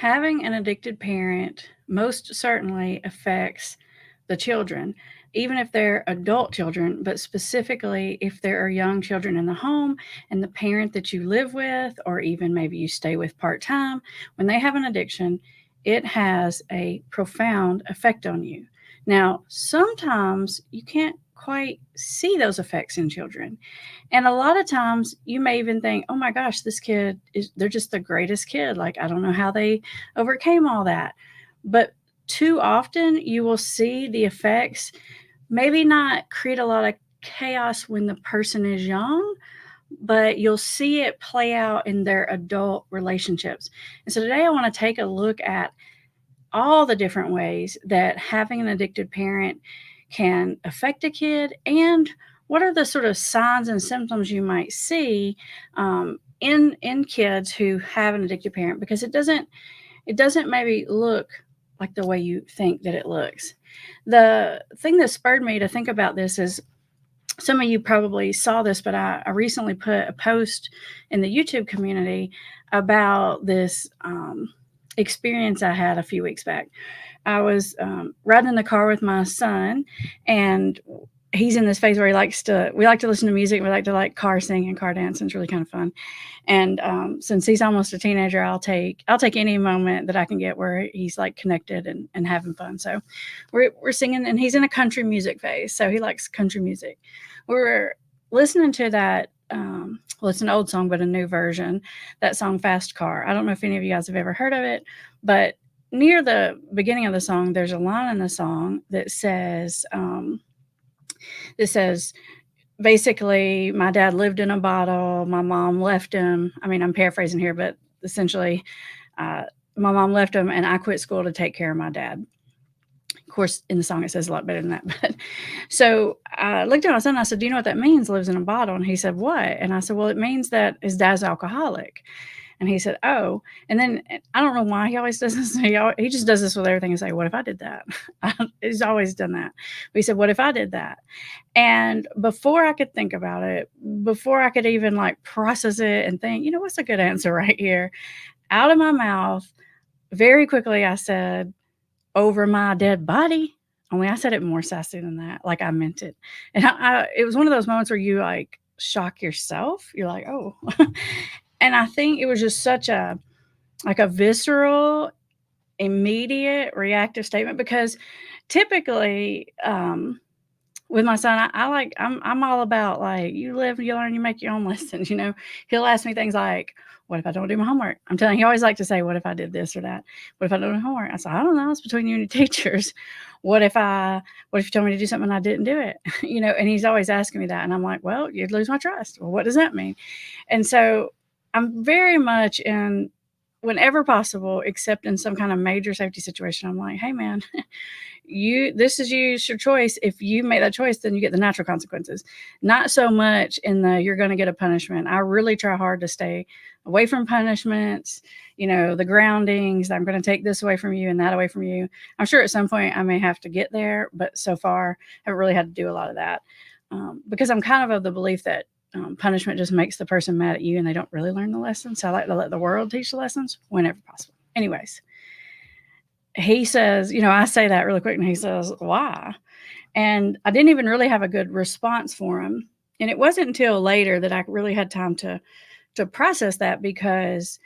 Having an addicted parent most certainly affects the children, even if they're adult children, but specifically if there are young children in the home and the parent that you live with, or even maybe you stay with part time, when they have an addiction, it has a profound effect on you. Now, sometimes you can't quite see those effects in children. And a lot of times you may even think, oh my gosh, this kid they're just the greatest kid. Like, I don't know how they overcame all that. But too often you will see the effects, maybe not create a lot of chaos when the person is young, but you'll see it play out in their adult relationships. And so today I want to take a look at all the different ways that having an addicted parent can affect a kid, and what are the sort of signs and symptoms you might see in kids who have an addicted parent, because it doesn't maybe look like the way you think that it looks. The thing that spurred me to think about this is, some of you probably saw this, but I recently put a post in the YouTube community about this experience I had a few weeks back. I was riding in the car with my son, and he's in this phase where we like to listen to music. We like to like car sing and car dance, and it's really kind of fun. And since he's almost a teenager, I'll take any moment that I can get where he's like connected and having fun. So we're singing, and he's in a country music phase, so he likes country music. We're listening to that. Well, it's an old song, but a new version. That song, "Fast Car." I don't know if any of you guys have ever heard of it, but near the beginning of the song, there's a line in the song that says, basically, my dad lived in a bottle, my mom left him. I mean, I'm paraphrasing here, but essentially, my mom left him, and I quit school to take care of my dad. Of course, in the song, it says a lot better than that. But so I looked at my son and I said, "Do you know what that means, lives in a bottle?" And he said, "What?" And I said, "Well, it means that his dad's alcoholic." And he said, "Oh." And then I don't know why he always does this. He just does this with everything and say, "What if I did that?" He's always done that. But he said, "What if I did that?" And before I could think about it, before I could even like process it and think, what's a good answer right here, out of my mouth, very quickly I said, "Over my dead body." Only I said it more sassy than that, like I meant it. And it was one of those moments where you like shock yourself. You're like, "Oh." And I think it was just such a like a visceral, immediate, reactive statement, because typically, with my son, I'm all about like, you live, you learn, you make your own lessons. He'll ask me things like, "What if I don't do my homework?" I'm telling you, he always like to say, "What if I did this or that? What if I don't do my homework?" I said, "I don't know. It's between you and your teachers. What if you told me to do something and I didn't do it?" And he's always asking me that, and I'm like, "Well, you'd lose my trust." Well, what does that mean? And so I'm very much in, whenever possible, except in some kind of major safety situation, I'm like, "Hey, man, it's your choice. If you make that choice, then you get the natural consequences." Not so much in the you're going to get a punishment. I really try hard to stay away from punishments, the groundings. I'm going to take this away from you and that away from you. I'm sure at some point I may have to get there, but so far I haven't really had to do a lot of that, because I'm kind of the belief that punishment just makes the person mad at you and they don't really learn the lesson. So I like to let the world teach the lessons whenever possible. Anyways, he says, I say that really quick, and he says, "Why?" And I didn't even really have a good response for him. And it wasn't until later that I really had time to process that, because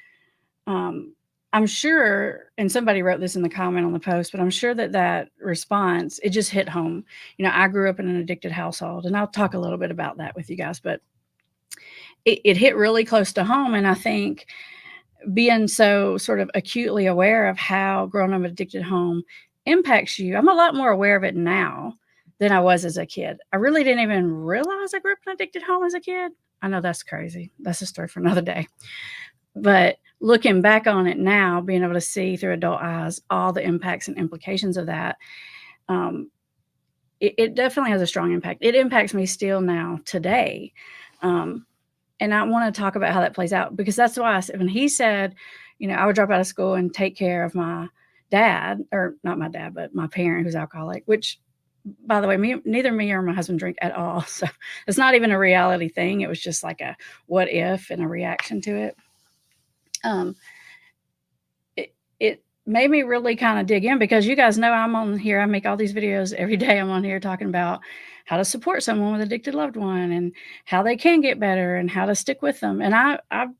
I'm sure, and somebody wrote this in the comment on the post, but I'm sure that response, it just hit home. I grew up in an addicted household, and I'll talk a little bit about that with you guys, but it hit really close to home. And I think being so sort of acutely aware of how growing up in an addicted home impacts you, I'm a lot more aware of it now than I was as a kid. I really didn't even realize I grew up in an addicted home as a kid. I know that's crazy. That's a story for another day. But looking back on it now, being able to see through adult eyes all the impacts and implications of that, it definitely has a strong impact. It impacts me still now today. And I want to talk about how that plays out, because that's why when he said, I would drop out of school and take care of my dad, or not my dad, but my parent who's alcoholic, which, by the way, neither me or my husband drink at all. So it's not even a reality thing. It was just like a what if and a reaction to it. it made me really kind of dig in because you guys know I'm on here. I make all these videos every day. I'm on here talking about how to support someone with addicted loved one and how they can get better and how to stick with them. And I'm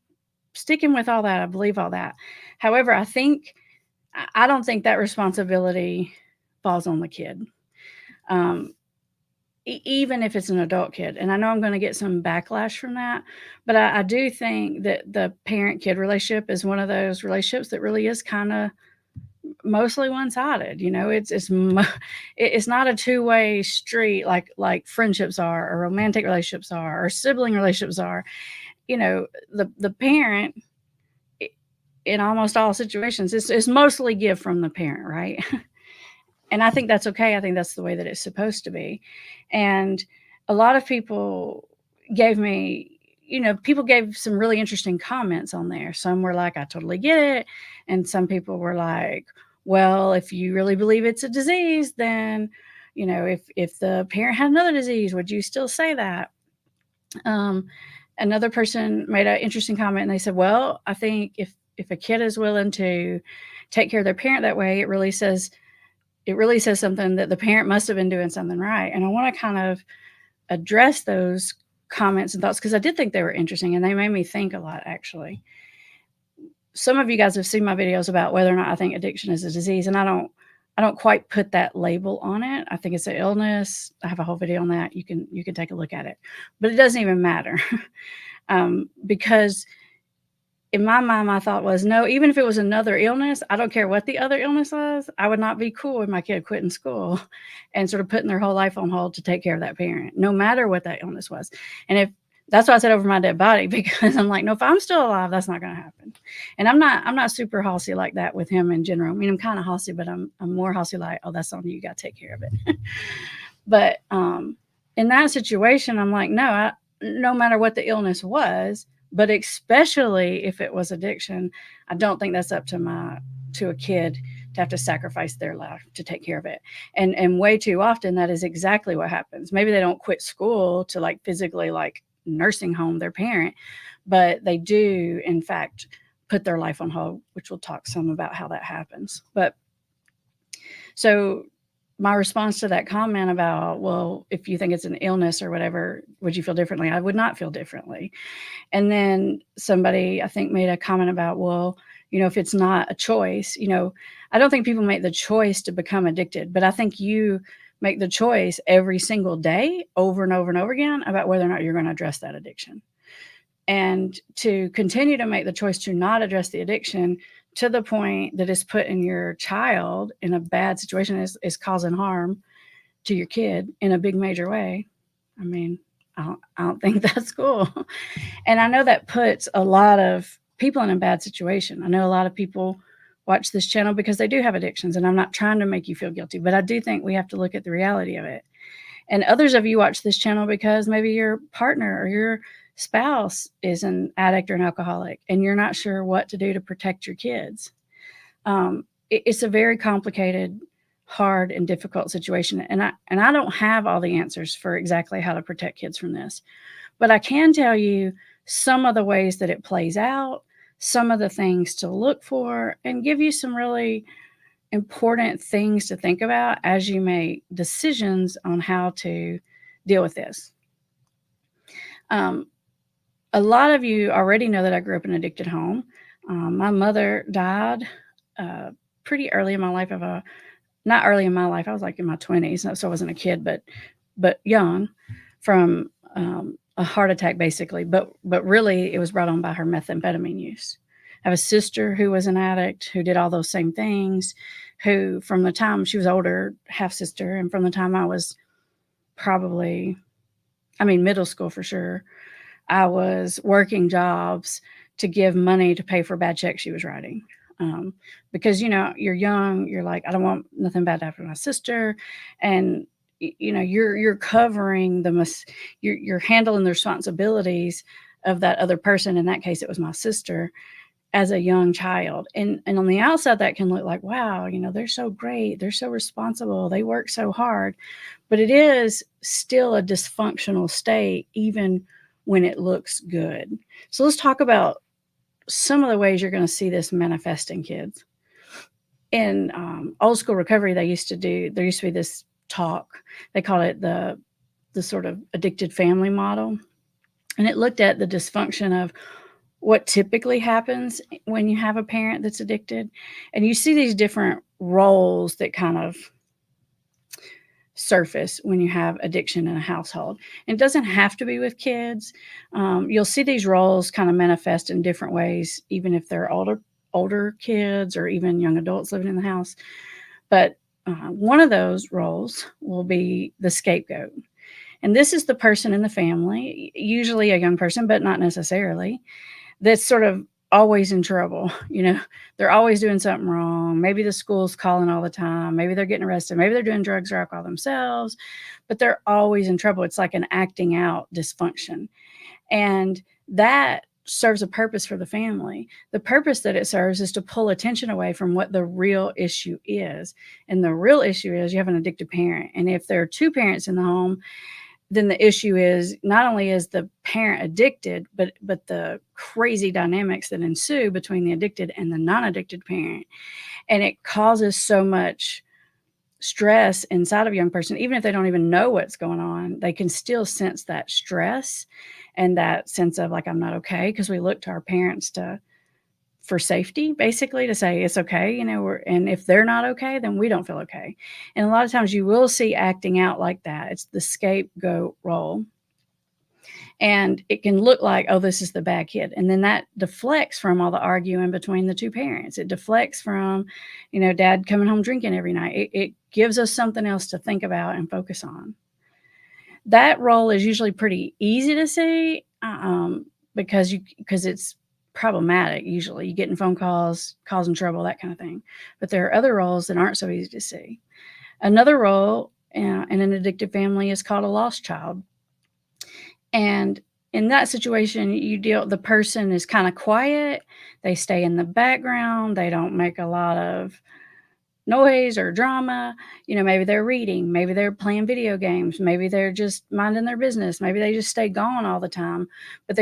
sticking with all that. I believe all that. However, I don't think that responsibility falls on the kid. Um, even if it's an adult kid. And I know I'm going to get some backlash from that, but I do think that the parent kid relationship is one of those relationships that really is kind of mostly one-sided. It's not a two-way street like friendships are or romantic relationships are or sibling relationships are. The parent in almost all situations is mostly give from the parent, right? And I think that's okay. I think that's the way that it's supposed to be. And a lot of people gave me, people gave some really interesting comments on there. Some were like, I totally get it. And some people were like, well, if you really believe it's a disease, then, if the parent had another disease, would you still say that? Another person made an interesting comment and they said, well, I think if a kid is willing to take care of their parent that way, it really says something that the parent must have been doing something right. And I want to kind of address those comments and thoughts because I did think they were interesting and they made me think a lot, actually. Some of you guys have seen my videos about whether or not I think addiction is a disease, and I don't quite put that label on it. I think it's an illness. I have a whole video on that. You can take a look at it, but it doesn't even matter because in my mind, my thought was, no, even if it was another illness, I don't care what the other illness was. I would not be cool with my kid quitting school and sort of putting their whole life on hold to take care of that parent, no matter what that illness was. And if that's why I said over my dead body, because I'm like, no, if I'm still alive, that's not going to happen. And I'm not super hossy like that with him in general. I mean, I'm kind of hossy, but I'm more hossy like, oh, that's on you. You got to take care of it. But in that situation, I'm like, no, no matter what the illness was, but especially if it was addiction, I don't think that's up to a kid to have to sacrifice their life to take care of it. And way too often that is exactly what happens. Maybe they don't quit school to like physically like nursing home their parent, but they do in fact put their life on hold, which we'll talk some about how that happens. But so my response to that comment about, well, if you think it's an illness or whatever, would you feel differently? I would not feel differently. And then somebody, I think, made a comment about, well, if it's not a choice, I don't think people make the choice to become addicted, but I think you make the choice every single day over and over and over again about whether or not you're going to address that addiction. And to continue to make the choice to not address the addiction to the point that is putting your child in a bad situation is causing harm to your kid in a big major way. I mean, I don't think that's cool. And I know that puts a lot of people in a bad situation. I know a lot of people watch this channel because they do have addictions, and I'm not trying to make you feel guilty, but I do think we have to look at the reality of it. And others of you watch this channel because maybe your partner or your spouse is an addict or an alcoholic, and you're not sure what to do to protect your kids. It's a very complicated, hard, and difficult situation. And I don't have all the answers for exactly how to protect kids from this, but I can tell you some of the ways that it plays out, some of the things to look for, and give you some really important things to think about as you make decisions on how to deal with this. A lot of you already know that I grew up in an addicted home. My mother died pretty early in my life. Not early in my life. I was like in my 20s, so I wasn't a kid, but young, from a heart attack, basically. But really, it was brought on by her methamphetamine use. I have a sister who was an addict who did all those same things. Who, from the time she was older, half sister, and from the time I was middle school for sure, I was working jobs to give money to pay for bad checks she was writing. Because, you're young, you're like, I don't want nothing bad to happen to my sister. And, you're covering you're handling the responsibilities of that other person. In that case, it was my sister, as a young child. And on the outside, that can look like, wow, they're so great. They're so responsible. They work so hard. But it is still a dysfunctional state, even when it looks good. So let's talk about some of the ways you're going to see this manifest in kids. In old school recovery, there used to be this talk. They called it the sort of addicted family model, and it looked at the dysfunction of what typically happens when you have a parent that's addicted, and you see these different roles that kind of surface when you have addiction in a household. And it doesn't have to be with kids. You'll see these roles kind of manifest in different ways, even if they're older kids or even young adults living in the house. But one of those roles will be the scapegoat. And this is the person in the family, usually a young person, but not necessarily, that's sort of always in trouble. They're always doing something wrong. Maybe the school's calling all the time. Maybe they're getting arrested. Maybe they're doing drugs or alcohol themselves, but they're always in trouble. It's like an acting out dysfunction. And that serves a purpose for the family. The purpose that it serves is to pull attention away from what the real issue is. And the real issue is you have an addicted parent. And if there are two parents in the home, then the issue is not only is the parent addicted, but the crazy dynamics that ensue between the addicted and the non-addicted parent. And it causes so much stress inside of a young person. Even if they don't even know what's going on, they can still sense that stress and that sense of like, I'm not okay, because we look to our parents for safety, basically, to say it's okay, and if they're not okay, then we don't feel okay. And a lot of times you will see acting out like that. It's the scapegoat role. And it can look like, oh, this is the bad kid. And then that deflects from all the arguing between the two parents. It deflects from, dad coming home drinking every night. It gives us something else to think about and focus on. That role is usually pretty easy to see, because it's problematic. Usually you getting phone calls, causing trouble, that kind of thing. But there are other roles that aren't so easy to see. Another role in an addictive family is called a lost child. And in that situation, the person is kind of quiet. They stay in the background. They don't make a lot of noise or drama. Maybe they're reading, maybe they're playing video games, maybe they're just minding their business, maybe they just stay gone all the time. But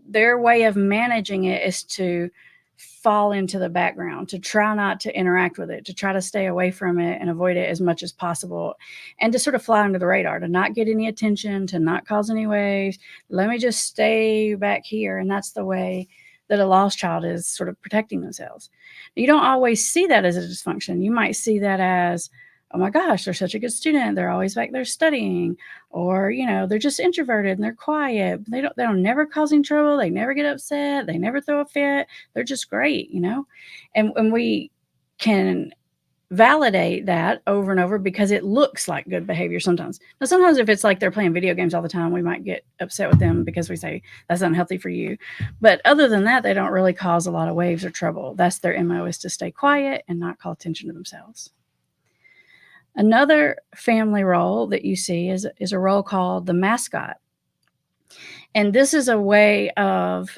their way of managing it is to fall into the background, to try not to interact with it, to try to stay away from it and avoid it as much as possible, and to sort of fly under the radar, to not get any attention, to not cause any waves. Let me just stay back here. And that's the way that a lost child is sort of protecting themselves. You don't always see that as a dysfunction. You might see that as, oh my gosh, they're such a good student. They're always back there studying. Or, they're just introverted and they're quiet. They don't never causing trouble. They never get upset. They never throw a fit. They're just great, And we can validate that over and over because it looks like good behavior sometimes. Now, sometimes if it's like they're playing video games all the time, we might get upset with them because we say that's unhealthy for you. But other than that, they don't really cause a lot of waves or trouble. That's their MO, is to stay quiet and not call attention to themselves. Another family role that you see is a role called the mascot. And this is a way of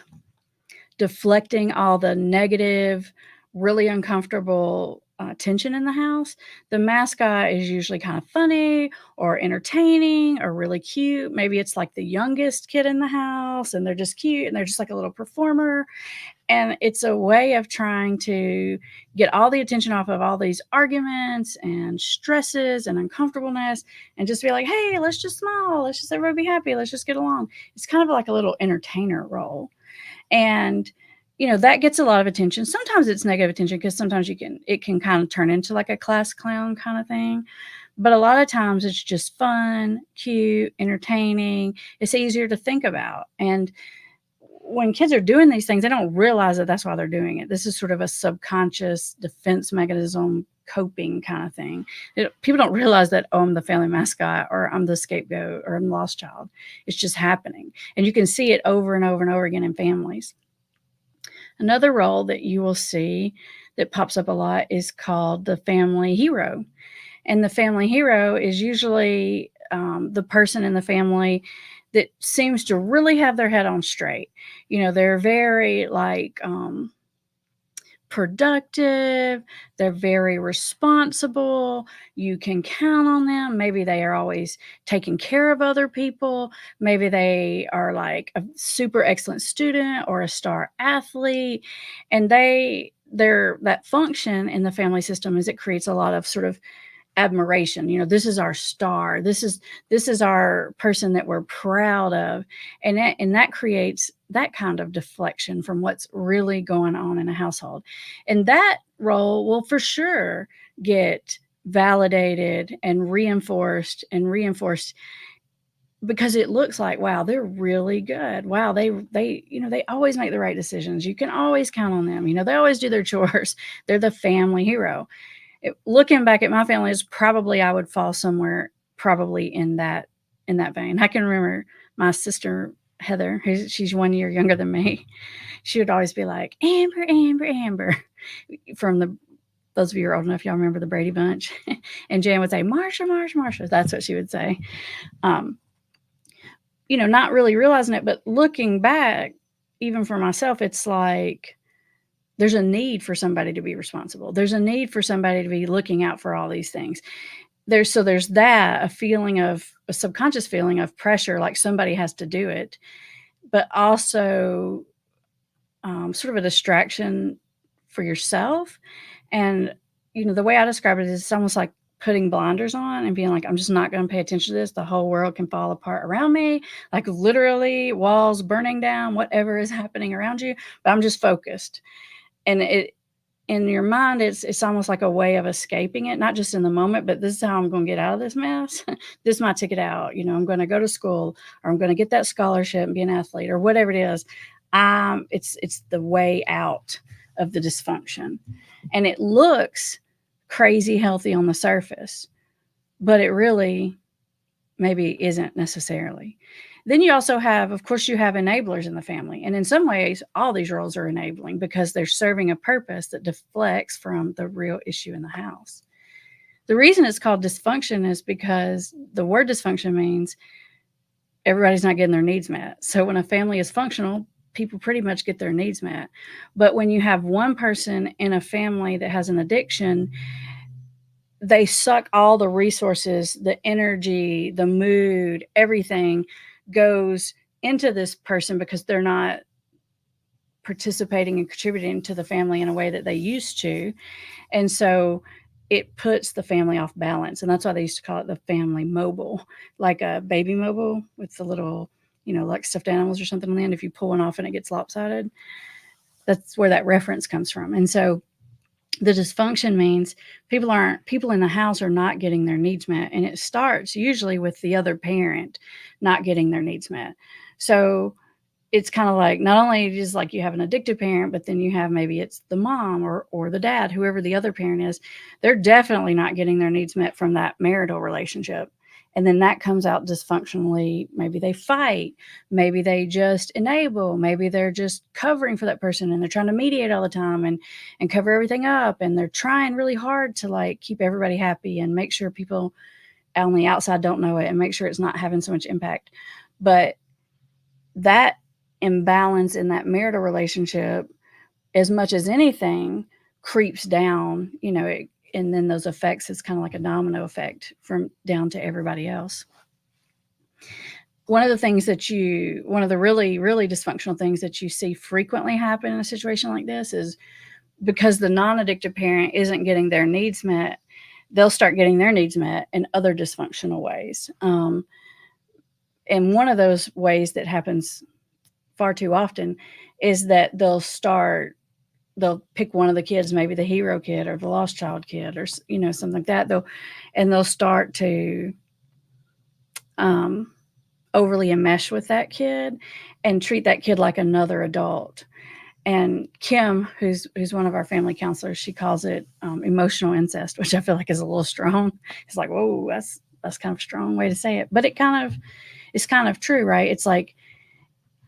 deflecting all the negative, really uncomfortable tension in the house. The mascot is usually kind of funny or entertaining or really cute. Maybe it's like the youngest kid in the house and they're just cute and they're just like a little performer. And it's a way of trying to get all the attention off of all these arguments and stresses and uncomfortableness and just be like, hey, let's just smile. Let's just everybody be happy. Let's just get along. It's kind of like a little entertainer role. And that gets a lot of attention. Sometimes it's negative attention because sometimes it can kind of turn into like a class clown kind of thing. But a lot of times it's just fun, cute, entertaining. It's easier to think about. And when kids are doing these things, they don't realize that that's why they're doing it. This is sort of a subconscious defense mechanism, coping kind of thing. People don't realize that, oh, I'm the family mascot, or I'm the scapegoat, or I'm the lost child. It's just happening. And you can see it over and over and over again in families. Another role that you will see that pops up a lot is called the family hero. And the family hero is usually the person in the family that seems to really have their head on straight. They're very productive. They're very responsible. You can count on them. Maybe they are always taking care of other people. Maybe they are like a super excellent student or a star athlete. And they that function in the family system is it creates a lot of sort of admiration. This is our star. This is our person that we're proud of, and that creates that kind of deflection from what's really going on in a household. And that role will for sure get validated and reinforced because it looks like, wow, they're really good. Wow, they always make the right decisions. You can always count on them. They always do their chores. They're the family hero. Looking back at my family, is probably I would fall somewhere probably in that vein. I can remember my sister Heather, she's 1 year younger than me. She would always be like, Amber, Amber, Amber, from those of you who are old enough, y'all remember the Brady Bunch. And Jan would say, Marsha, Marsha, Marsha. That's what she would say. Not really realizing it, but looking back, even for myself, it's like there's a need for somebody to be responsible. There's a need for somebody to be looking out for all these things. There's that, a subconscious feeling of pressure, like somebody has to do it, but also sort of a distraction for yourself. And, the way I describe it is it's almost like putting blinders on and being like, I'm just not going to pay attention to this. The whole world can fall apart around me, like literally walls burning down, whatever is happening around you, but I'm just focused. And in your mind, it's almost like a way of escaping it, not just in the moment, but this is how I'm going to get out of this mess. This is my ticket out. I'm going to go to school, or I'm going to get that scholarship and be an athlete, or whatever it is. It's the way out of the dysfunction. And it looks crazy healthy on the surface, but it really maybe isn't necessarily. Then you also have, of course, you have enablers in the family. And in some ways, all these roles are enabling because they're serving a purpose that deflects from the real issue in the house. The reason it's called dysfunction is because the word dysfunction means everybody's not getting their needs met. So when a family is functional, people pretty much get their needs met. But when you have one person in a family that has an addiction, they suck all the resources, the energy, the mood, everything goes into this person because they're not participating and contributing to the family in a way that they used to. And so it puts the family off balance. And that's why they used to call it the family mobile, like a baby mobile with the little, like stuffed animals or something on the end. If you pull one off and it gets lopsided, that's where that reference comes from. And so the dysfunction means people in the house are not getting their needs met. And it starts usually with the other parent not getting their needs met. So it's kind of like, not only just like you have an addictive parent, but then you have, maybe it's the mom or the dad, whoever the other parent is, they're definitely not getting their needs met from that marital relationship. And then that comes out dysfunctionally. Maybe they fight. Maybe they just enable. Maybe they're just covering for that person and they're trying to mediate all the time and cover everything up. And they're trying really hard to like keep everybody happy and make sure people on the outside don't know it and make sure it's not having so much impact. But that imbalance in that marital relationship, as much as anything, creeps down, and then those effects, it's kind of like a domino effect from down to everybody else. One of the really, really dysfunctional things that you see frequently happen in a situation like this is because the non-addictive parent isn't getting their needs met, they'll start getting their needs met in other dysfunctional ways. And one of those ways that happens far too often is that they'll pick one of the kids, maybe the hero kid or the lost child kid or, something like that. They'll start to overly enmesh with that kid and treat that kid like another adult. And Kim, who's one of our family counselors, she calls it emotional incest, which I feel like is a little strong. It's like, whoa, that's kind of a strong way to say it. But it's kind of true, right? It's like,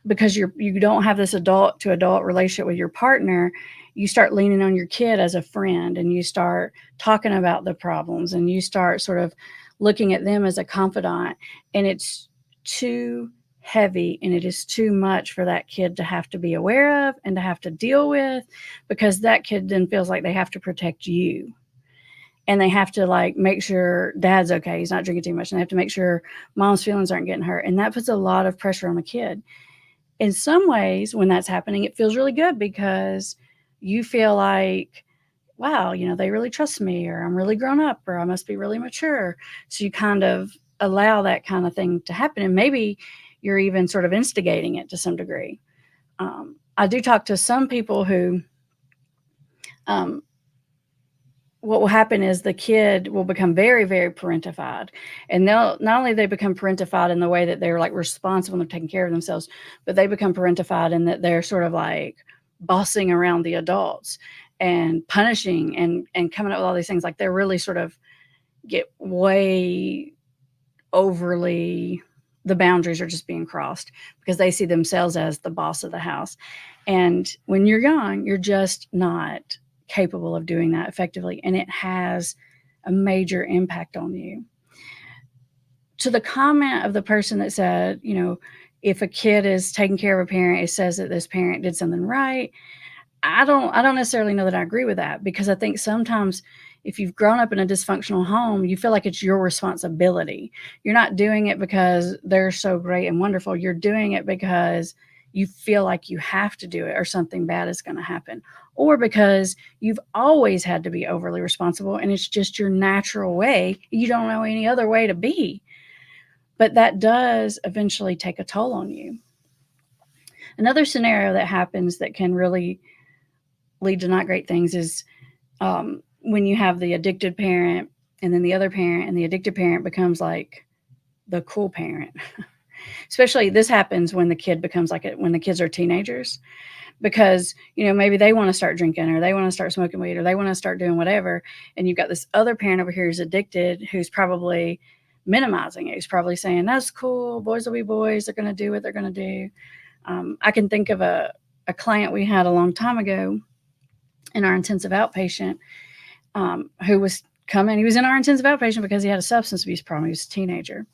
because you don't have this adult to adult relationship with your partner, you start leaning on your kid as a friend and you start talking about the problems and you start sort of looking at them as a confidant, and it's too heavy and it is too much for that kid to have to be aware of and to have to deal with, because that kid then feels like they have to protect you. And they have to like make sure dad's okay, he's not drinking too much, and they have to make sure mom's feelings aren't getting hurt. And that puts a lot of pressure on the kid. In some ways, when that's happening, it feels really good because you feel like, wow, they really trust me, or I'm really grown up, or I must be really mature. So you kind of allow that kind of thing to happen. And maybe you're even sort of instigating it to some degree. I do talk to some people who, um, what will happen is the kid will become very, very parentified. And they'll not only they become parentified in the way that they're like responsible and they're taking care of themselves, but they become parentified in that they're sort of like bossing around the adults and punishing and coming up with all these things. Like they're really sort of get way overly, the boundaries are just being crossed because they see themselves as the boss of the house. And when you're young, you're just not capable of doing that effectively. And it has a major impact on you. To the comment of the person that said, if a kid is taking care of a parent, it says that this parent did something right. I don't necessarily know that I agree with that, because I think sometimes if you've grown up in a dysfunctional home, you feel like it's your responsibility. You're not doing it because they're so great and wonderful. You're doing it because you feel like you have to do it or something bad is going to happen, or because you've always had to be overly responsible and it's just your natural way. You don't know any other way to be. But that does eventually take a toll on you. Another scenario that happens that can really lead to not great things is when you have the addicted parent and then the other parent, and the addicted parent becomes like the cool parent. Especially this happens when the kid becomes when the kids are teenagers, because maybe they want to start drinking, or they want to start smoking weed, or they want to start doing whatever, and you've got this other parent over here who's addicted, who's probably minimizing it. He's probably saying, that's cool, boys will be boys, they're going to do what they're going to do. I can think of a client we had a long time ago in our intensive outpatient, who was coming. He was in our intensive outpatient because he had a substance abuse problem. He was a teenager.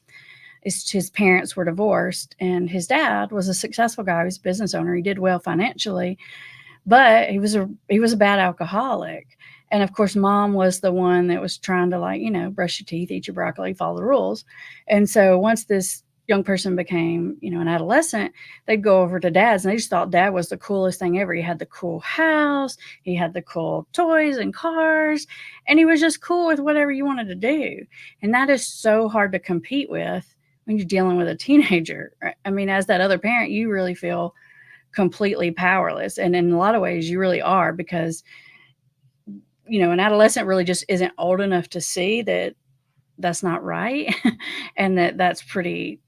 His parents were divorced, and his dad was a successful guy. He was a business owner. He did well financially, but he was a bad alcoholic. And of course, mom was the one that was trying to brush your teeth, eat your broccoli, follow the rules. And so once this young person became, an adolescent, they'd go over to dad's, and they just thought dad was the coolest thing ever. He had the cool house, he had the cool toys and cars, and he was just cool with whatever you wanted to do. And that is so hard to compete with when you're dealing with a teenager. I mean, as that other parent, you really feel completely powerless. And in a lot of ways, you really are, because, an adolescent really just isn't old enough to see that that's not right and that that's pretty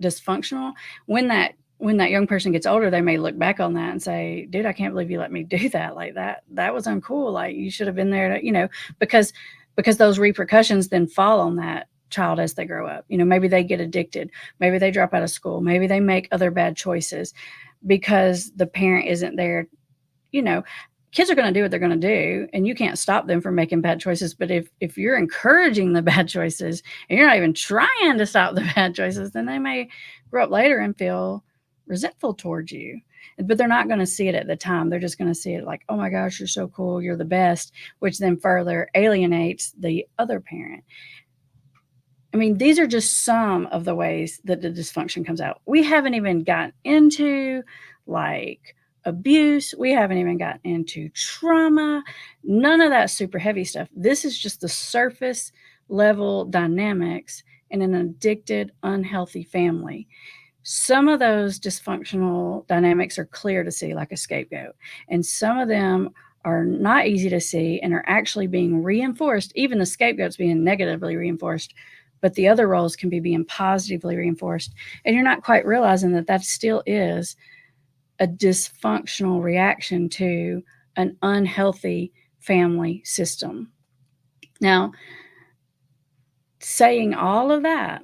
dysfunctional. When that young person gets older, they may look back on that and say, dude, I can't believe you let me do that. Like that was uncool. Like you should have been there to, because those repercussions then fall on that child as they grow up. Maybe they get addicted, maybe they drop out of school, maybe they make other bad choices because the parent isn't there. Kids are going to do what they're going to do, and you can't stop them from making bad choices. But if you're encouraging the bad choices and you're not even trying to stop the bad choices, then they may grow up later and feel resentful towards you. But they're not going to see it at the time. They're just going to see it like, oh my gosh, you're so cool, you're the best, which then further alienates the other parent. I mean, these are just some of the ways that the dysfunction comes out. We haven't even gotten into like abuse. We haven't even gotten into trauma. None of that super heavy stuff. This is just the surface level dynamics in an addicted, unhealthy family. Some of those dysfunctional dynamics are clear to see, like a scapegoat, and some of them are not easy to see and are actually being reinforced. Even the scapegoat's being negatively reinforced, but the other roles can be being positively reinforced. And you're not quite realizing that still is a dysfunctional reaction to an unhealthy family system. Now, saying all of that,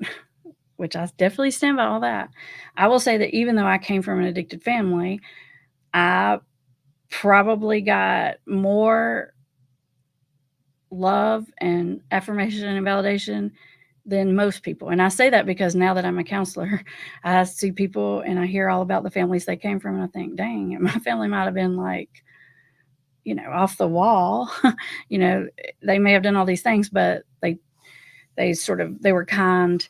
which I definitely stand by all that, I will say that even though I came from an addicted family, I probably got more love and affirmation and validation than most people. And I say that because now that I'm a counselor, I see people and I hear all about the families they came from, and I think, dang, my family might have been like, off the wall. They may have done all these things, but they were kind.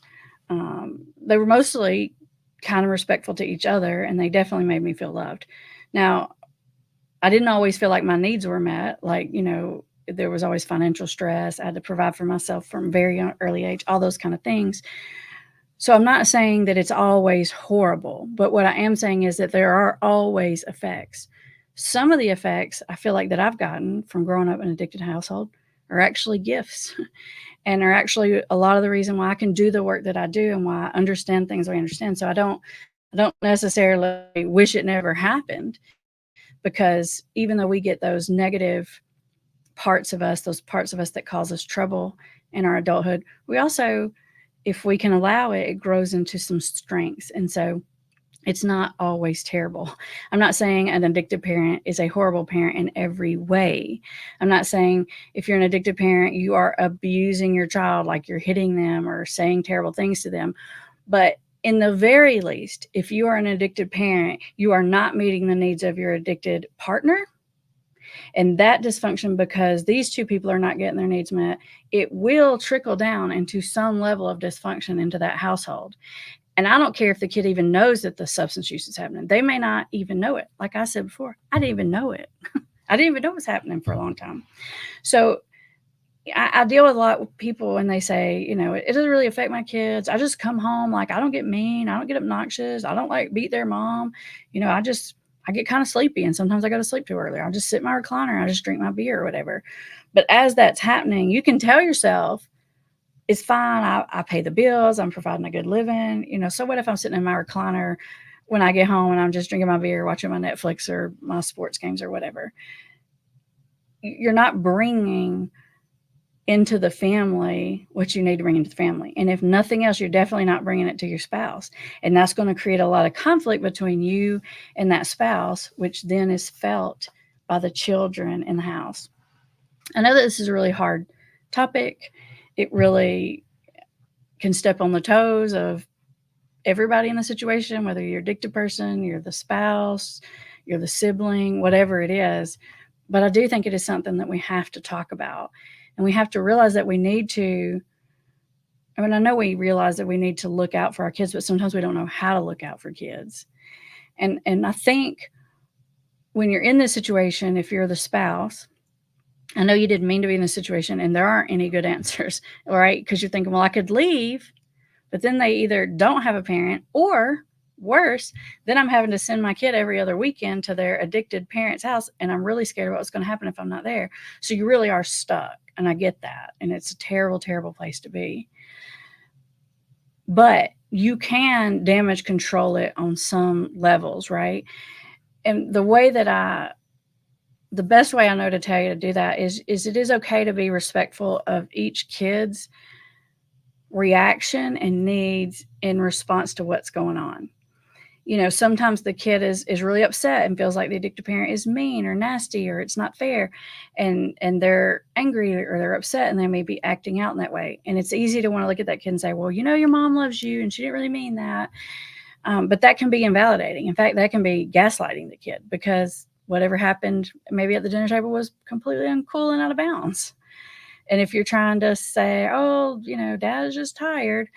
They were mostly kind and respectful to each other, and they definitely made me feel loved. Now, I didn't always feel like my needs were met. Like, there was always financial stress. I had to provide for myself from very early age, all those kind of things. So I'm not saying that it's always horrible, but what I am saying is that there are always effects. Some of the effects I feel like that I've gotten from growing up in an addicted household are actually gifts and are actually a lot of the reason why I can do the work that I do and why I understand things I understand. So I don't necessarily wish it never happened, because even though we get those negative parts of us, those parts of us that cause us trouble in our adulthood, we also, if we can allow it, it grows into some strengths. And so it's not always terrible. I'm not saying an addicted parent is a horrible parent in every way. I'm not saying if you're an addicted parent, you are abusing your child, like you're hitting them or saying terrible things to them. But in the very least, if you are an addicted parent, you are not meeting the needs of your addicted partner. And that dysfunction, because these two people are not getting their needs met, it will trickle down into some level of dysfunction into that household. And I don't care if the kid even knows that the substance use is happening. They may not even know it. Like I said before, I didn't even know it. I didn't even know it was happening for a long time. So I deal with a lot of people and they say, it doesn't really affect my kids. I just come home, like, I don't get mean. I don't get obnoxious. I don't like beat their mom. I get kind of sleepy and sometimes I go to sleep too early. I'll just sit in my recliner. I just drink my beer or whatever. But as that's happening, you can tell yourself, it's fine. I pay the bills. I'm providing a good living. So what if I'm sitting in my recliner when I get home and I'm just drinking my beer, watching my Netflix or my sports games or whatever? You're not bringing into the family what you need to bring into the family. And if nothing else, you're definitely not bringing it to your spouse. And that's going to create a lot of conflict between you and that spouse, which then is felt by the children in the house. I know that this is a really hard topic. It really can step on the toes of everybody in the situation, whether you're an addicted person, you're the spouse, you're the sibling, whatever it is. But I do think it is something that we have to talk about. And we have to realize that we need to, I know we realize that we need to look out for our kids, but sometimes we don't know how to look out for kids. And I think when you're in this situation, if you're the spouse, I know you didn't mean to be in this situation and there aren't any good answers, right? Because you're thinking, well, I could leave, but then they either don't have a parent or worse, then I'm having to send my kid every other weekend to their addicted parent's house. And I'm really scared about what's going to happen if I'm not there. So you really are stuck. And I get that. And it's a terrible, terrible place to be. But you can damage control it on some levels, right? And the best way I know to tell you to do that is it is okay to be respectful of each kid's reaction and needs in response to what's going on. Sometimes the kid is really upset and feels like the addicted parent is mean or nasty or it's not fair, and they're angry or they're upset and they may be acting out in that way. And it's easy to want to look at that kid and say, well, your mom loves you and she didn't really mean that. But that can be invalidating. In fact, that can be gaslighting the kid, because whatever happened maybe at the dinner table was completely uncool and out of bounds. And if you're trying to say, oh, dad is just tired,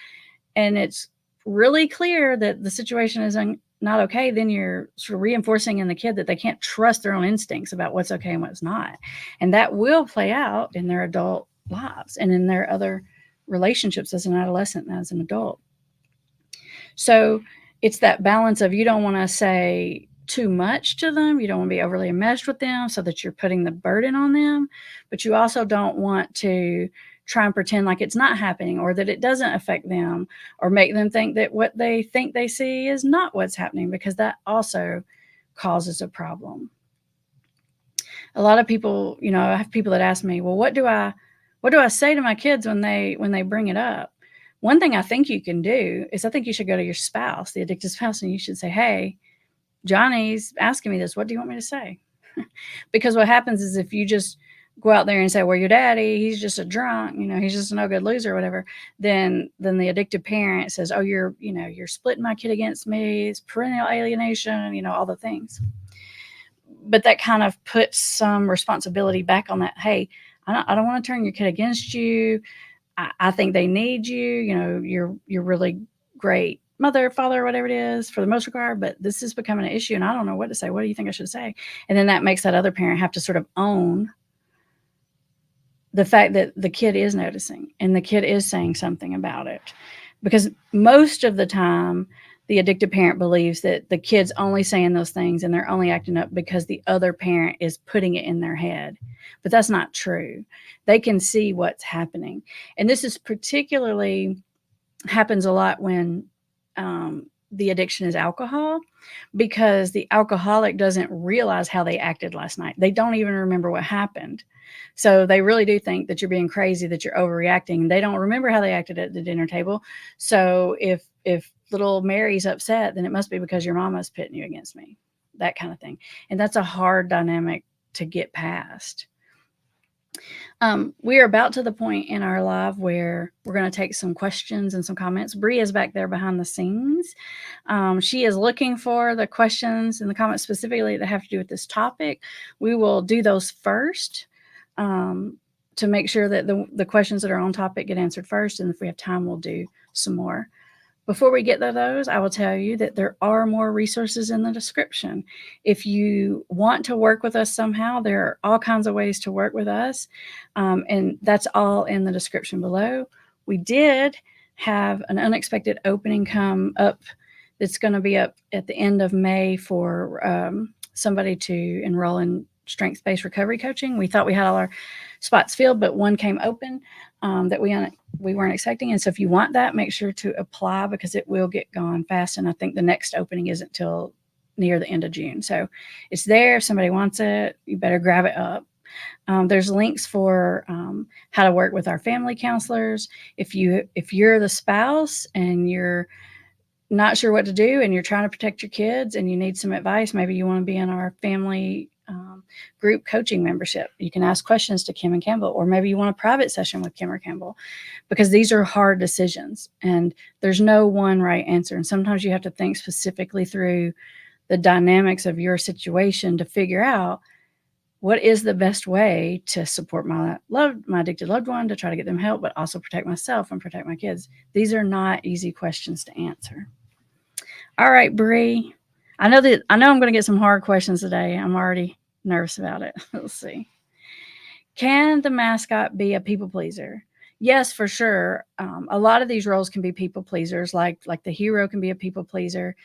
and it's really clear that the situation is not okay, then you're sort of reinforcing in the kid that they can't trust their own instincts about what's okay and what's not. And that will play out in their adult lives and in their other relationships as an adolescent and as an adult. So it's that balance of, you don't want to say too much to them. You don't want to be overly enmeshed with them so that you're putting the burden on them, but you also don't want to try and pretend like it's not happening or that it doesn't affect them or make them think that what they think they see is not what's happening, because that also causes a problem. A lot of people, I have people that ask me, well, what do I say to my kids when they bring it up? One thing I think you can do is I think you should go to your spouse, the addicted spouse, and you should say, hey, Johnny's asking me this. What do you want me to say? Because what happens is if you just go out there and say, well, your daddy, he's just a drunk, he's just a no good loser or whatever, then the addicted parent says, oh, you're splitting my kid against me. It's parental alienation, all the things. But that kind of puts some responsibility back on that. Hey, I don't want to turn your kid against you. I think they need you. You're really great mother, father, whatever it is, for the most regard, but this is becoming an issue and I don't know what to say. What do you think I should say? And then that makes that other parent have to sort of own the fact that the kid is noticing and the kid is saying something about it. Because most of the time, the addicted parent believes that the kid's only saying those things and they're only acting up because the other parent is putting it in their head. But that's not true. They can see what's happening. And this is particularly happens a lot when the addiction is alcohol, because the alcoholic doesn't realize how they acted last night. They don't even remember what happened. So they really do think that you're being crazy, that you're overreacting. They don't remember how they acted at the dinner table. So if little Mary's upset, then it must be because your mama's pitting you against me, that kind of thing. And that's a hard dynamic to get past. We are about to the point in our live where we're going to take some questions and some comments. Bree is back there behind the scenes. She is looking for the questions and the comments specifically that have to do with this topic. We will do those first to make sure that the questions that are on topic get answered first. And if we have time, we'll do some more. Before we get to those, I will tell you that there are more resources in the description. If you want to work with us somehow, there are all kinds of ways to work with us, and that's all in the description below. We did have an unexpected opening come up that's going to be up at the end of May for somebody to enroll in strengths-based recovery coaching. We thought we had all our spots filled, but one came open that we weren't expecting. And so if you want that, make sure to apply because it will get gone fast. And I think the next opening isn't till near the end of June. So it's there. If somebody wants it, you better grab it up. There's links for how to work with our family counselors. If you're the spouse and you're not sure what to do and you're trying to protect your kids and you need some advice, maybe you want to be in our family group coaching membership. You can ask questions to Kim and Campbell, or maybe you want a private session with Kim or Campbell, because these are hard decisions and there's no one right answer. And sometimes you have to think specifically through the dynamics of your situation to figure out what is the best way to support my addicted loved one, to try to get them help, but also protect myself and protect my kids. These are not easy questions to answer. All right, Bree. I know I'm going to get some hard questions today. I'm already nervous about it. Let's see. Can the mascot be a people pleaser? Yes, for sure. A lot of these roles can be people pleasers, like the hero can be a people pleaser.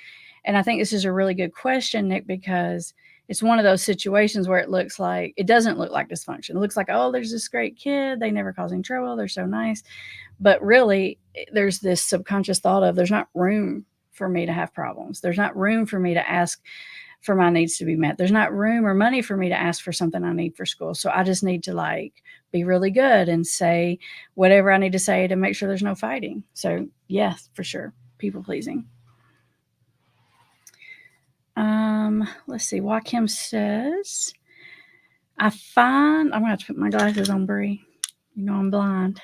And I think this is a really good question, Nick, because it's one of those situations where it doesn't look like dysfunction. It looks like, oh, there's this great kid. They never cause any trouble. They're so nice. But really, there's this subconscious thought of there's not room for me to have problems. There's not room for me to ask for my needs to be met. There's not room or money for me to ask for something I need for school. So I just need to be really good and say whatever I need to say to make sure there's no fighting. So yes, for sure. People pleasing. Let's see. Joaquim says, I'm going to have to put my glasses on, Bree. You know I'm blind.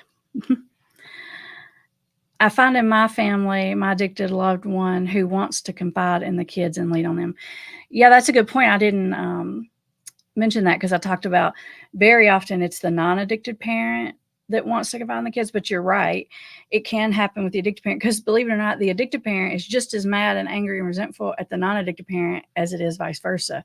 I find in my family, my addicted loved one who wants to confide in the kids and lead on them. Yeah, that's a good point. I didn't mention that because I talked about very often it's the non-addicted parent that wants to confide in the kids, but you're right. It can happen with the addicted parent because, believe it or not, the addicted parent is just as mad and angry and resentful at the non-addicted parent as it is vice versa.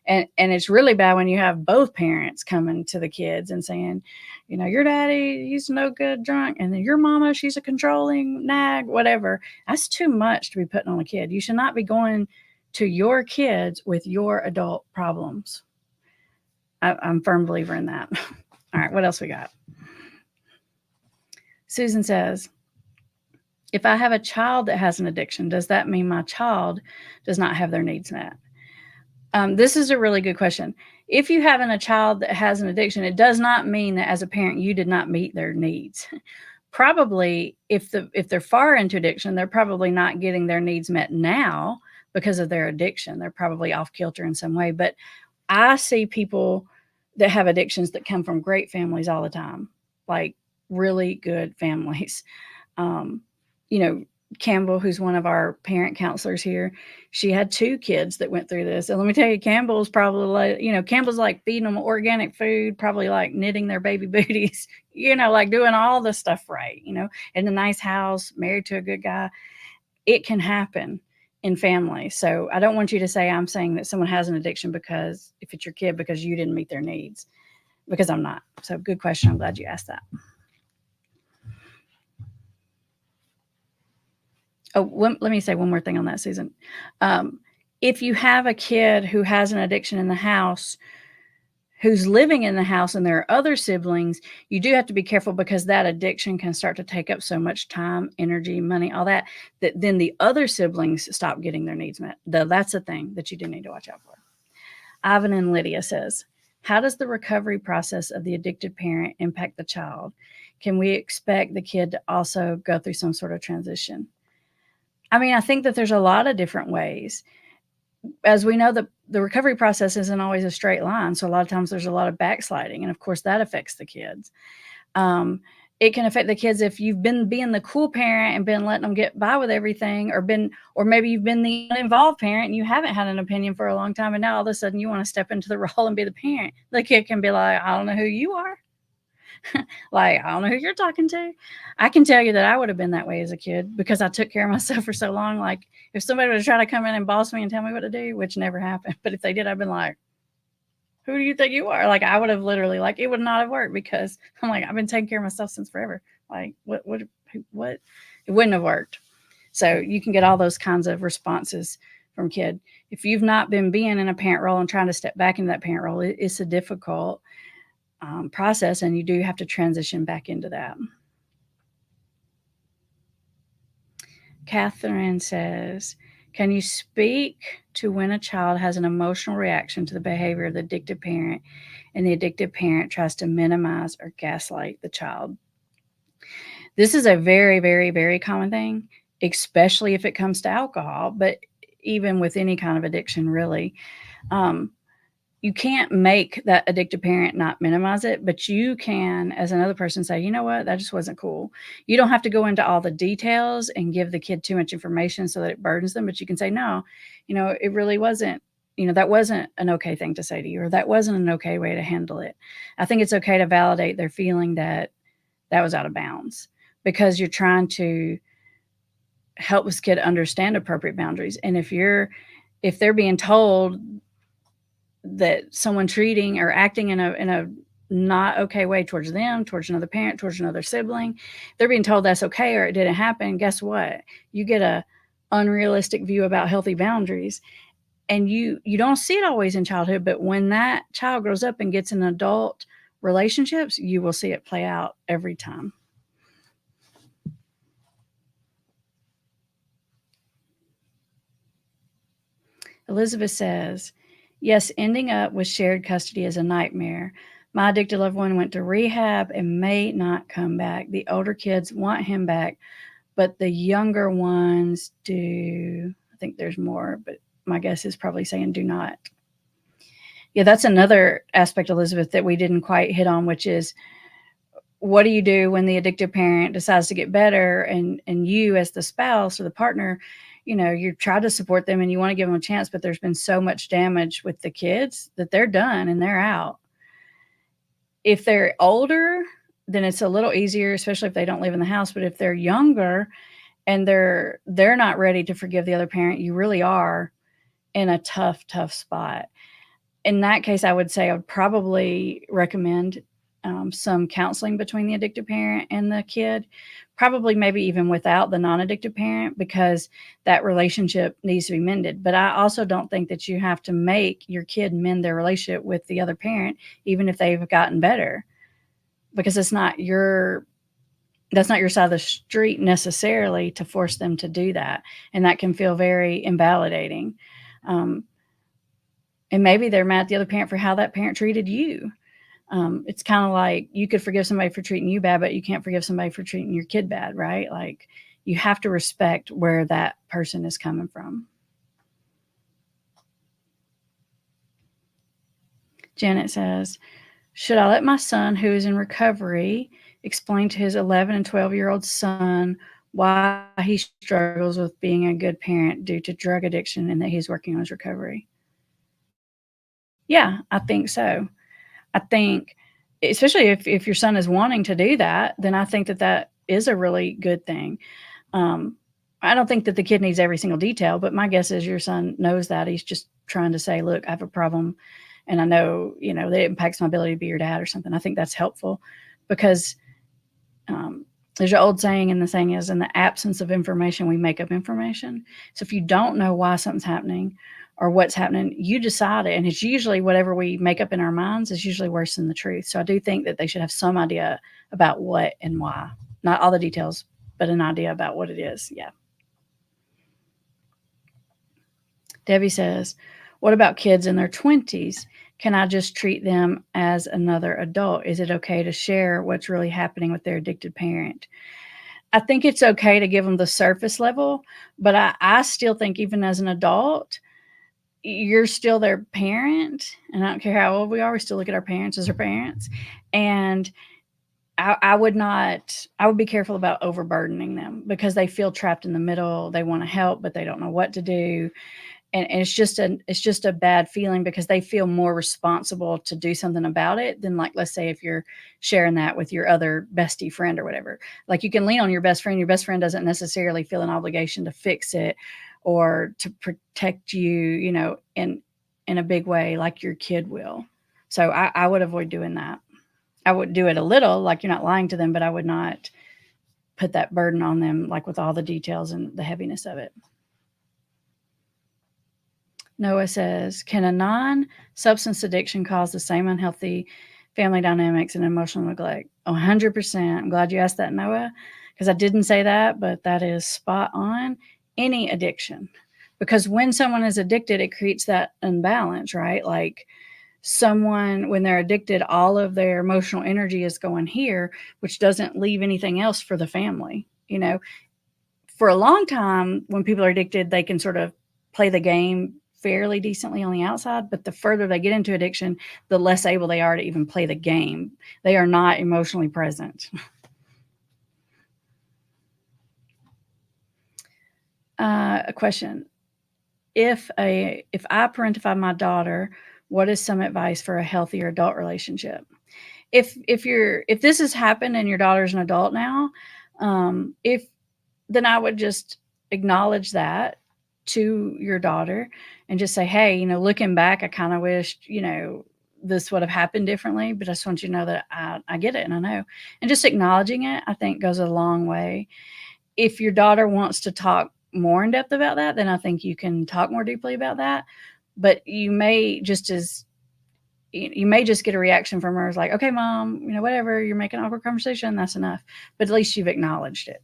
And it's really bad when you have both parents coming to the kids and saying, your daddy, he's no good drunk, and then your mama, she's a controlling nag, whatever. That's too much to be putting on a kid. You should not be going to your kids with your adult problems. I'm a firm believer in that. All right, what else we got? Susan says, if I have a child that has an addiction, does that mean my child does not have their needs met? This is a really good question. If you have a child that has an addiction, it does not mean that as a parent, you did not meet their needs. Probably if they're far into addiction, they're probably not getting their needs met now because of their addiction. They're probably off kilter in some way. But I see people that have addictions that come from great families all the time, like really good families. Campbell, who's one of our parent counselors here, she had 2 kids that went through this. And let me tell you, Campbell's probably Campbell's like feeding them organic food, probably like knitting their baby booties, like doing all the stuff right, in a nice house, married to a good guy. it can happen in families. So I don't want you to say I'm saying that someone has an addiction because if it's your kid because you didn't meet their needs, because I'm not. So good question. I'm glad you asked that. Oh, let me say one more thing on that, Susan. If you have a kid who has an addiction in the house, who's living in the house and there are other siblings, you do have to be careful because that addiction can start to take up so much time, energy, money, all that, that then the other siblings stop getting their needs met. That's a thing that you do need to watch out for. Ivan and Lydia says, how does the recovery process of the addicted parent impact the child? Can we expect the kid to also go through some sort of transition? I mean, I think that there's a lot of different ways. As we know, the recovery process isn't always a straight line. So a lot of times there's a lot of backsliding. And of course, that affects the kids. It can affect the kids if you've been being the cool parent and been letting them get by with everything, or maybe you've been the uninvolved parent and you haven't had an opinion for a long time. And now all of a sudden you want to step into the role and be the parent. The kid can be like, I don't know who you are. Like, I don't know who you're talking to. I can tell you that I would have been that way as a kid because I took care of myself for so long. Like, if somebody would try to come in and boss me and tell me what to do, which never happened, but if they did, I'd been like, who do you think you are? Like, I would have literally, like, it would not have worked because I'm like, I've been taking care of myself since forever. Like, what? It wouldn't have worked. So you can get all those kinds of responses from kid. If you've not been being in a parent role and trying to step back into that parent role, it's a difficult process, and you do have to transition back into that. Catherine says, can you speak to when a child has an emotional reaction to the behavior of the addicted parent and the addicted parent tries to minimize or gaslight the child? This is a very, very, very common thing, especially if it comes to alcohol, but even with any kind of addiction, really. You can't make that addicted parent not minimize it, but you can, as another person, say, you know what, that just wasn't cool. You don't have to go into all the details and give the kid too much information so that it burdens them, but you can say, no, it really wasn't, that wasn't an okay thing to say to you, or that wasn't an okay way to handle it. I think it's okay to validate their feeling that that was out of bounds because you're trying to help this kid understand appropriate boundaries. And if they're being told that someone treating or acting in a not okay way towards them, towards another parent, towards another sibling, they're being told that's okay or it didn't happen, guess what? You get a unrealistic view about healthy boundaries. And you don't see it always in childhood, but when that child grows up and gets in adult relationships, you will see it play out every time. Elizabeth says, yes, ending up with shared custody is a nightmare. My addicted loved one went to rehab and may not come back. The older kids want him back, but the younger ones do. I think there's more, but my guess is probably saying do not. Yeah, that's another aspect, Elizabeth, that we didn't quite hit on, which is what do you do when the addicted parent decides to get better and you as the spouse or the partner, you try to support them and you want to give them a chance, but there's been so much damage with the kids that they're done and they're out. If they're older, then it's a little easier, especially if they don't live in the house. But if they're younger and they're not ready to forgive the other parent, you really are in a tough spot. In that case, I would say I would probably recommend some counseling between the addicted parent and the kid, probably maybe even without the non-addicted parent, because that relationship needs to be mended. But I also don't think that you have to make your kid mend their relationship with the other parent, even if they've gotten better, because that's not your side of the street necessarily to force them to do that. And that can feel very invalidating. And maybe they're mad at the other parent for how that parent treated you. It's kind of like you could forgive somebody for treating you bad, but you can't forgive somebody for treating your kid bad, right? Like you have to respect where that person is coming from. Janet says, should I let my son who is in recovery explain to his 11 and 12-year-old son why he struggles with being a good parent due to drug addiction and that he's working on his recovery? Yeah, I think so. I think, especially if your son is wanting to do that, then I think that is a really good thing. I don't think that the kid needs every single detail, but my guess is your son knows that. He's just trying to say, look, I have a problem and I know, that it impacts my ability to be your dad or something. I think that's helpful because there's an old saying, and the saying is, in the absence of information, we make up information. So if you don't know why something's happening or what's happening, you decide it. And it's usually whatever we make up in our minds is usually worse than the truth. So I do think that they should have some idea about what and why. Not all the details, but an idea about what it is. Yeah. Debbie says, what about kids in their 20s? Can I just treat them as another adult? Is it okay to share what's really happening with their addicted parent? I think it's okay to give them the surface level, but I still think even as an adult, you're still their parent. And I don't care how old we are, we still look at our parents as our parents. And I would be careful about overburdening them because they feel trapped in the middle. They want to help, but they don't know what to do. And it's just a bad feeling because they feel more responsible to do something about it than, like, let's say if you're sharing that with your other bestie friend or whatever. Like, you can lean on your best friend. Your best friend doesn't necessarily feel an obligation to fix it or to protect you, in a big way like your kid will. So I would avoid doing that. I would do it a little, like you're not lying to them, but I would not put that burden on them, like with all the details and the heaviness of it. Noah says, can a non-substance addiction cause the same unhealthy family dynamics and emotional neglect? 100%. I'm glad you asked that, Noah, because I didn't say that, but that is spot on. Any addiction. Because when someone is addicted, it creates that imbalance, right? Like someone, when they're addicted, all of their emotional energy is going here, which doesn't leave anything else for the family. For a long time, when people are addicted, they can sort of play the game fairly decently on the outside, but the further they get into addiction, the less able they are to even play the game. They are not emotionally present. A question. If I parentify my daughter, what is some advice for a healthier adult relationship? If this has happened and your daughter's an adult now, then I would just acknowledge that to your daughter and just say, hey, looking back, I kind of wished, this would have happened differently, but I just want you to know that I get it and I know. And just acknowledging it, I think, goes a long way. If your daughter wants to talk more in depth about that, then I think you can talk more deeply about that. But you may just get a reaction from her as like, okay, mom, whatever, you're making an awkward conversation, that's enough. But at least you've acknowledged it.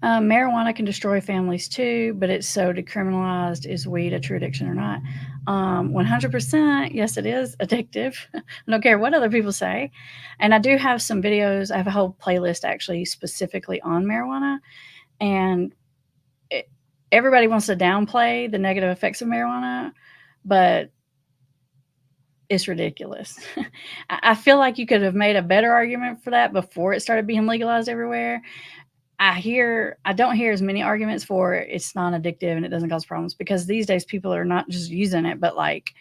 Marijuana can destroy families too, but it's so decriminalized. Is weed a true addiction or not? 100%. Yes, it is addictive. I don't care what other people say. And I do have some videos. I have a whole playlist actually specifically on marijuana. And everybody wants to downplay the negative effects of marijuana, but it's ridiculous. I feel like you could have made a better argument for that before it started being legalized everywhere. I don't hear as many arguments for it's non-addictive and it doesn't cause problems, because these days people are not just using it, but like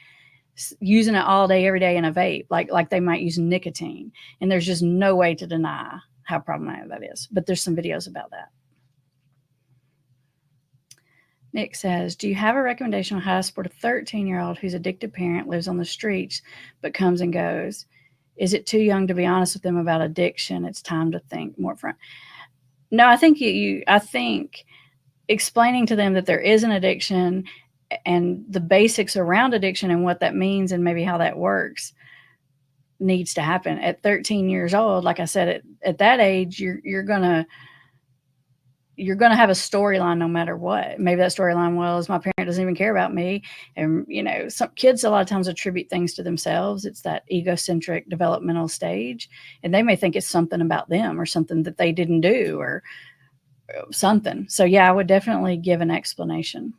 using it all day, every day in a vape, like they might use nicotine. And there's just no way to deny how problematic that is. But there's some videos about that. Nick says, do you have a recommendation on how to support a 13-year-old whose addicted parent lives on the streets but comes and goes? Is it too young to be honest with them about addiction? It's time to think more front. No, I think I think explaining to them that there is an addiction and the basics around addiction and what that means and maybe how that works needs to happen. At 13 years old, like I said, at that age, you're gonna have a storyline no matter what. Maybe that storyline is my parent doesn't even care about me. And, some kids a lot of times attribute things to themselves. It's that egocentric developmental stage. And they may think it's something about them or something that they didn't do or something. So, yeah, I would definitely give an explanation.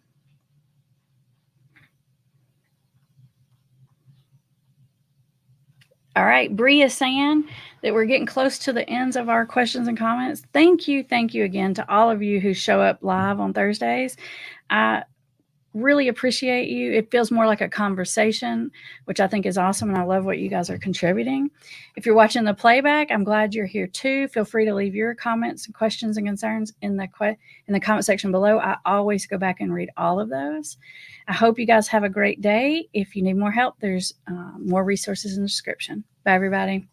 All right, Bree is saying that we're getting close to the ends of our questions and comments. Thank you again to all of you who show up live on Thursdays. I really appreciate you. It feels more like a conversation, which I think is awesome, and I love what you guys are contributing. If you're watching the playback, I'm glad you're here too. Feel free to leave your comments and questions and concerns in the comment section below. I always go back and read all of those. I hope you guys have a great day. If you need more help, there's more resources in the description. Bye, everybody.